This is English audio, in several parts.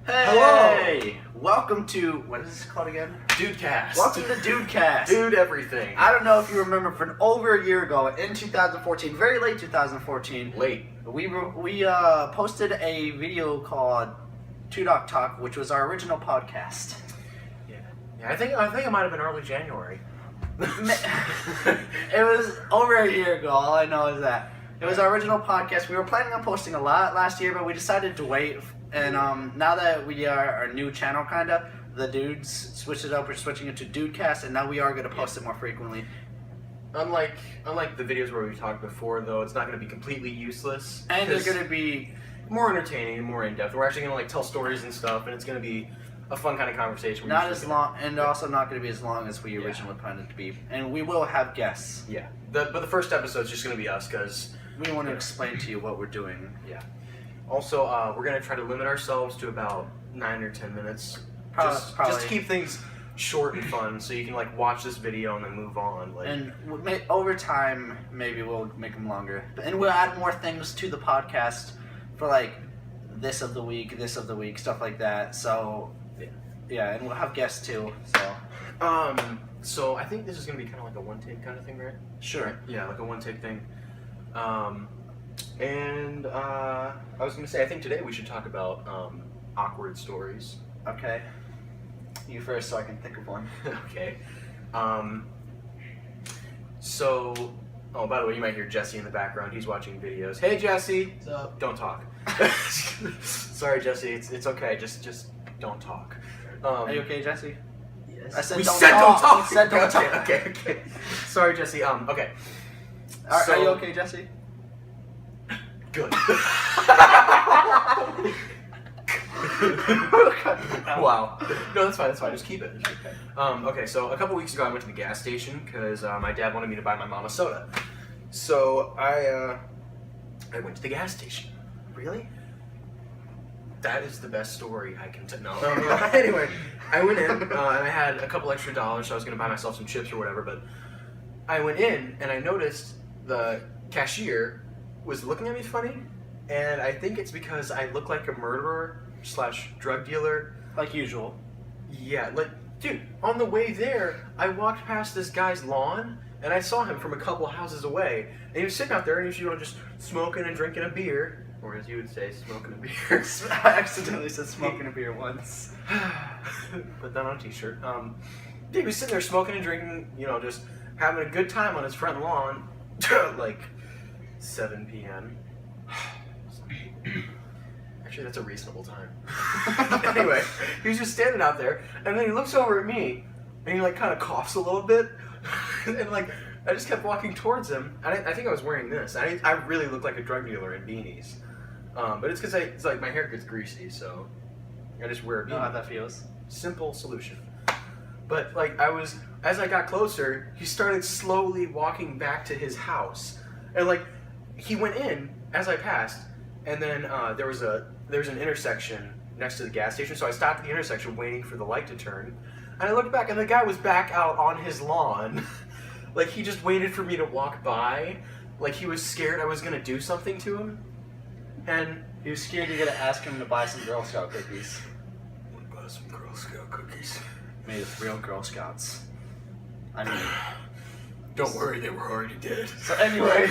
Hey! Welcome to, what is this called again? Dudecast. Welcome to Dudecast. Dude everything. I don't know if you remember, from over a year ago, in 2014, very late 2014, Late. we posted a video called Two Doc Talk, which was our original podcast. Yeah, I think it might have been early January. It was over a year ago. All I know is that it was our original podcast. We were planning on posting a lot last year, but we decided to wait. And now that we are our new channel, kind of, the dudes switched it up. We're switching it to Dudecast, and now we are going to post it more frequently. Unlike the videos where we talked before, though, it's not going to be completely useless. And it's going to be more entertaining and more in depth. We're actually going to tell stories and stuff, and it's going to be a fun kind of conversation. not as long, and also not going to be as long as we originally planned it to be. And we will have guests. Yeah, but the first episode is just going to be us because we want to explain to you what we're doing. Yeah. Also, we're going to try to limit ourselves to about 9 or 10 minutes. Just to keep things short and fun, so you can like watch this video and then move on. Like, and over time, maybe we'll make them longer. And we'll add more things to the podcast for like this of the week, stuff like that. So, yeah, and we'll have guests too. So I think this is going to be kind of like a one-take kind of thing, right? Sure. Yeah, like a one-take thing. And I was going to say, I think today we should talk about awkward stories. Okay. You first, so I can think of one. Okay. So, by the way, you might hear Jesse in the background. He's watching videos. Hey, Jesse. What's up? Don't talk. Sorry, Jesse. It's okay. Just don't talk. Are you okay, Jesse? Yes. I said we don't said talk. don't talk. We said don't talk. Okay. Sorry, Jesse. Okay. Are you okay, Jesse? Good. Wow. No, that's fine. Just keep it. Okay, so a couple weeks ago I went to the gas station because my dad wanted me to buy my mom a soda. So I went to the gas station. Really? That is the best story I can tell. No. Anyway, I went in and I had a couple extra dollars, so I was going to buy myself some chips or whatever, but I went in and I noticed the cashier was looking at me funny, and I think it's because I look like a murderer / drug dealer. Like usual. Yeah, like, dude, on the way there, I walked past this guy's lawn, and I saw him from a couple houses away, and he was sitting out there, and he was, just smoking and drinking a beer, or as you would say, smoking a beer. I accidentally said smoking a beer once. Put that on a t-shirt. He was sitting there smoking and drinking, just having a good time on his front lawn, like 7 p.m. Actually, that's a reasonable time. Anyway, he was just standing out there, and then he looks over at me, and he kind of coughs a little bit, and I just kept walking towards him. I think I was wearing this. I really look like a drug dealer in beanies, but it's because it's like my hair gets greasy, so I just wear a beanie. You know how that feels. Simple solution. But as I got closer, he started slowly walking back to his house, and he went in as I passed, and then there was an intersection next to the gas station, so I stopped at the intersection waiting for the light to turn, and I looked back, and the guy was back out on his lawn. He just waited for me to walk by, he was scared I was gonna do something to him, and He was scared you're gonna ask him to buy some Girl Scout cookies. I want to buy some Girl Scout cookies. Made of real Girl Scouts. I mean... Don't worry, they were already dead. So anyway...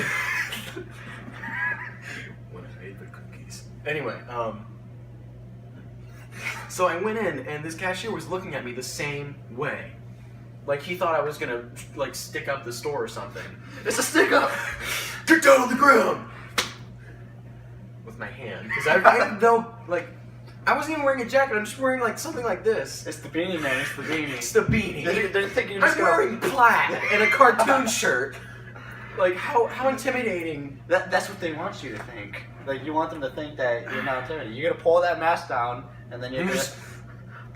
When I made the cookies. Anyway, so I went in, and this cashier was looking at me the same way. He thought I was gonna, stick up the store or something. It's a stick up! Get down on the ground! With my hand. Because I didn't know, I wasn't even wearing a jacket, I'm just wearing, something like this. It's the beanie, man. It's the beanie. It's the beanie. They're thinking I'm wearing plaid and a cartoon shirt. How intimidating. That's what they want you to think. You want them to think that you're not intimidating. You're gonna pull that mask down, and then you're gonna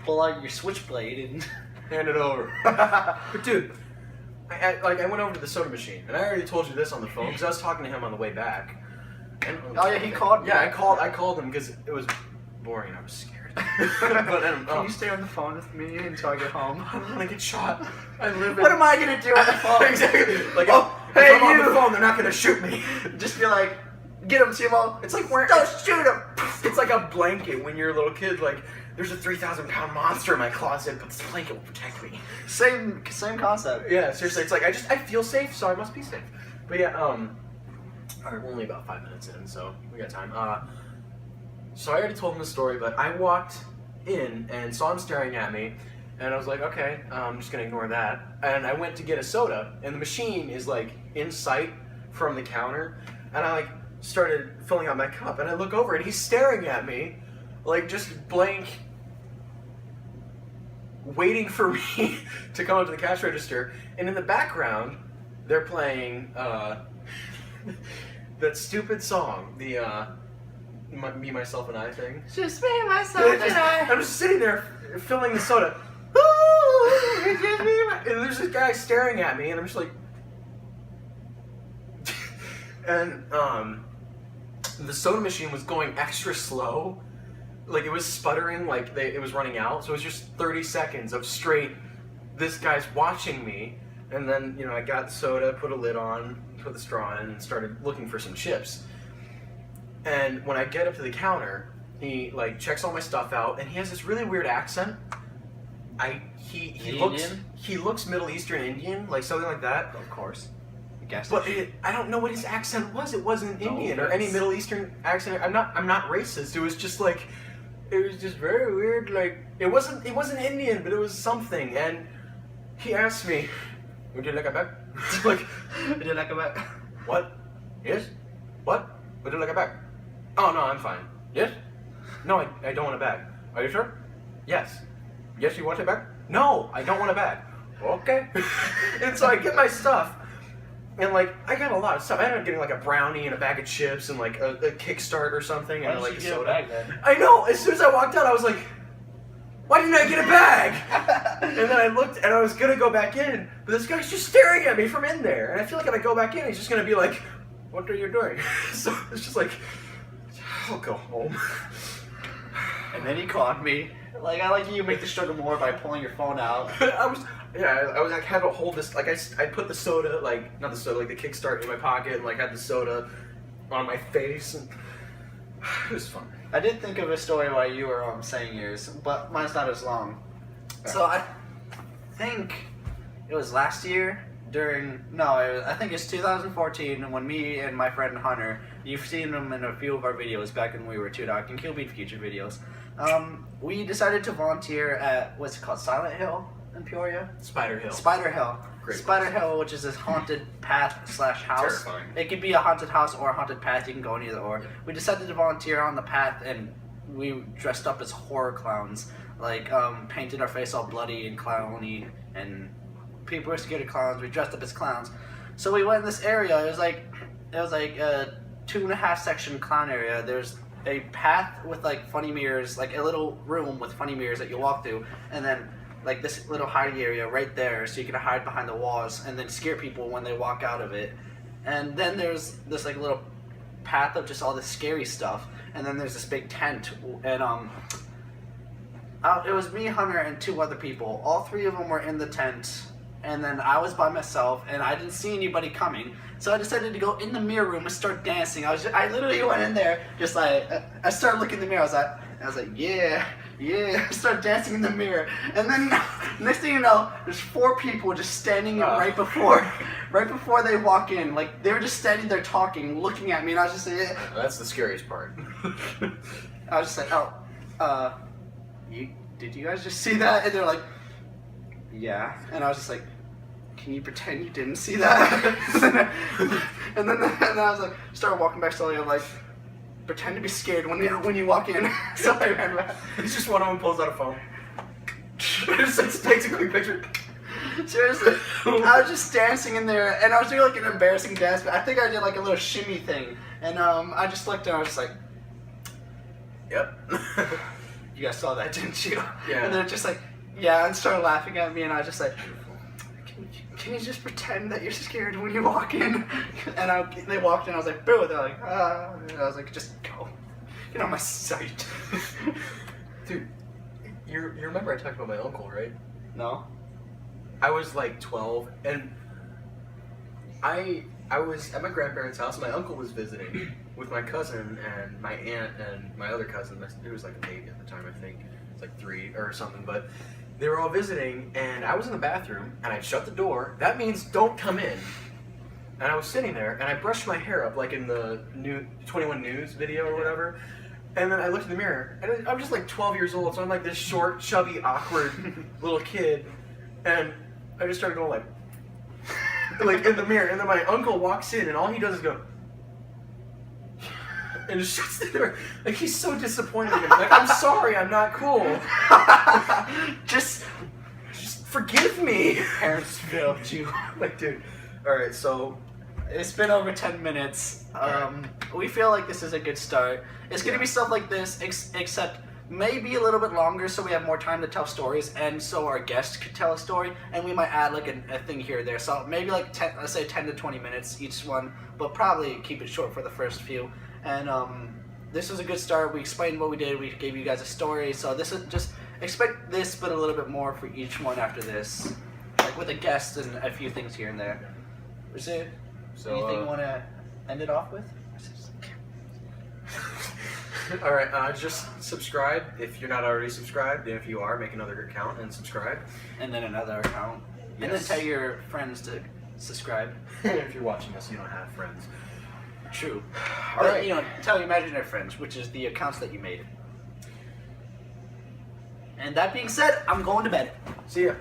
pull out your switchblade and hand it over. But dude, I went over to the soda machine, and I already told you this on the phone because I was talking to him on the way back. And, oh yeah, he called me. Yeah, I called him because it was boring and I was scared. But can you stay on the phone with me until I get home? I don't want to get shot. What am I gonna do on the phone? Exactly. Hey, if I'm on the phone, they're not gonna shoot me. Just be like, get him, Timo. It's like wearing. Don't shoot him. It's like a blanket when you're a little kid. there's a 3,000-pound monster in my closet, but this blanket will protect me. Same concept. Yeah, seriously, it's like I feel safe, so I must be safe. But yeah, alright, we're only about 5 minutes in, so we got time. So I already told him the story, but I walked in and saw him staring at me, and I was like, okay, I'm just gonna ignore that. And I went to get a soda, and the machine is like in sight from the counter, and I like started filling out my cup, and I look over, and he's staring at me, like just blank, waiting for me to come up to the cash register. And in the background, they're playing that stupid song, the Me, Myself, and I thing. Just me, myself, and I. I'm just sitting there filling the soda. Ooh, it's just me, and there's this guy staring at me, and I'm just like, and the soda machine was going extra slow, like it was sputtering, like it was running out. So it was just 30 seconds of straight. This guy's watching me, and then I got the soda, put a lid on, put the straw in, and started looking for some chips. And when I get up to the counter, he like checks all my stuff out, and he has this really weird accent. He looks Middle Eastern Indian, like something like that. Of course. Guess. But I don't know what his accent was. It wasn't Indian or any Middle Eastern accent. I'm not racist. It was just like, it was just very weird. Like it wasn't Indian, but it was something. And he asked me, "Would you like a bag?" Like, would you like a bag? What? Yes. What? Would you like a bag? Oh no, I'm fine. Yes. No, I don't want a bag. Are you sure? Yes. Yes, you want a bag? No, I don't want a bag. Okay. And so I get my stuff. And like I got a lot of stuff. I ended up getting like a brownie and a bag of chips and like a Kickstart or something. Why And like did a you get a soda. bag then? I know. As soon as I walked out, I was like, "Why didn't I get a bag?" And then I looked, and I was gonna go back in, but this guy's just staring at me from in there. And I feel like if I go back in, he's just gonna be like, "What are you doing?" So it's just like, I'll go home. And then he caught me. Like I like you make the struggle more by pulling your phone out. I was like had to hold this, like I put the soda, like not the soda, like the Kickstart in my pocket, and like had the soda on my face, and it was fun. I did think of a story while you were saying yours, but mine's not as long. So I think it was last year I think it's 2014 when me and my friend Hunter, you've seen him in a few of our videos back when we were Two Dog and Kill Beat Future videos. We decided to volunteer at what's it called, Silent Hill in Peoria? Spider Hill. Spider Hill. Great Spider Hill, which is this haunted path / house. Terrifying. It could be a haunted house or a haunted path. You can go in either or. We decided to volunteer on the path, and we dressed up as horror clowns. Like painted our face all bloody and clowny, and people were scared of clowns. We dressed up as clowns. So we went in this area. It was like a 2.5 section clown area. There's a path with like funny mirrors, like a little room with funny mirrors that you walk through, and then like this little hiding area right there, so you can hide behind the walls and then scare people when they walk out of it. And then there's this like little path of just all this scary stuff, and then there's this big tent, and it was me, Hunter, and 2 other people. All 3 of them were in the tent, and then I was by myself, and I didn't see anybody coming, so I decided to go in the mirror room and start dancing. I literally went in there, just like, I started looking in the mirror, I was like, yeah, I started dancing in the mirror, and then, next thing you know, there's 4 people just standing right before they walk in, like, they were just standing there talking, looking at me, and I was just like, That's the scariest part. I was just like, did you guys just see that? And they're like, yeah. And I was just like, can you pretend you didn't see that? and then I was like, started walking back slowly. I'm like, pretend to be scared when you walk in. So I ran back. It's just one of them pulls out a phone. Just takes a quick picture. Seriously, I was just dancing in there, and I was doing like an embarrassing dance. But I think I did like a little shimmy thing, and I just looked and I was just like, yep. You guys saw that, didn't you? Yeah. And they're just like, yeah, and started laughing at me, and I was just like, can you just pretend that you're scared when you walk in? And they walked in, I was like, boo, they're like, ah, and I was like, just go. Get out of my sight. Dude, you remember I talked about my uncle, right? No? I was like 12, and I was at my grandparents' house. My uncle was visiting with my cousin and my aunt and my other cousin, who was like a baby at the time, I think. like 3 or something, but they were all visiting, and I was in the bathroom, and I shut the door. That means don't come in. And I was sitting there, and I brushed my hair up, like in the new 21 News video or whatever. And then I looked in the mirror, and I'm just like 12 years old, so I'm like this short, chubby, awkward little kid, and I just started going like in the mirror, and then my uncle walks in, and all he does is go, and just shuts the door. Like, he's so disappointed in me. Like, I'm sorry, I'm not cool. Just forgive me. Parents failed you. Like, dude. Alright, so It's been over 10 minutes. We feel like this is a good start. It's going to be stuff like this, except maybe a little bit longer so we have more time to tell stories, and so our guests could tell a story, and we might add like a thing here or there. So maybe like 10, let's say 10 to 20 minutes each one, but probably keep it short for the first few. And this was a good start. We explained what we did. We gave you guys a story. So this is just expect this, but a little bit more for each one after this, like with a guest and a few things here and there. Is there anything you want to end it off with? Alright, just subscribe if you're not already subscribed, and if you are, make another account and subscribe. And then another account. Yes. And then tell your friends to subscribe. If you're watching this, you don't have friends. True. All But, right. you know, tell your imaginary friends, which is the accounts that you made. And that being said, I'm going to bed. See ya.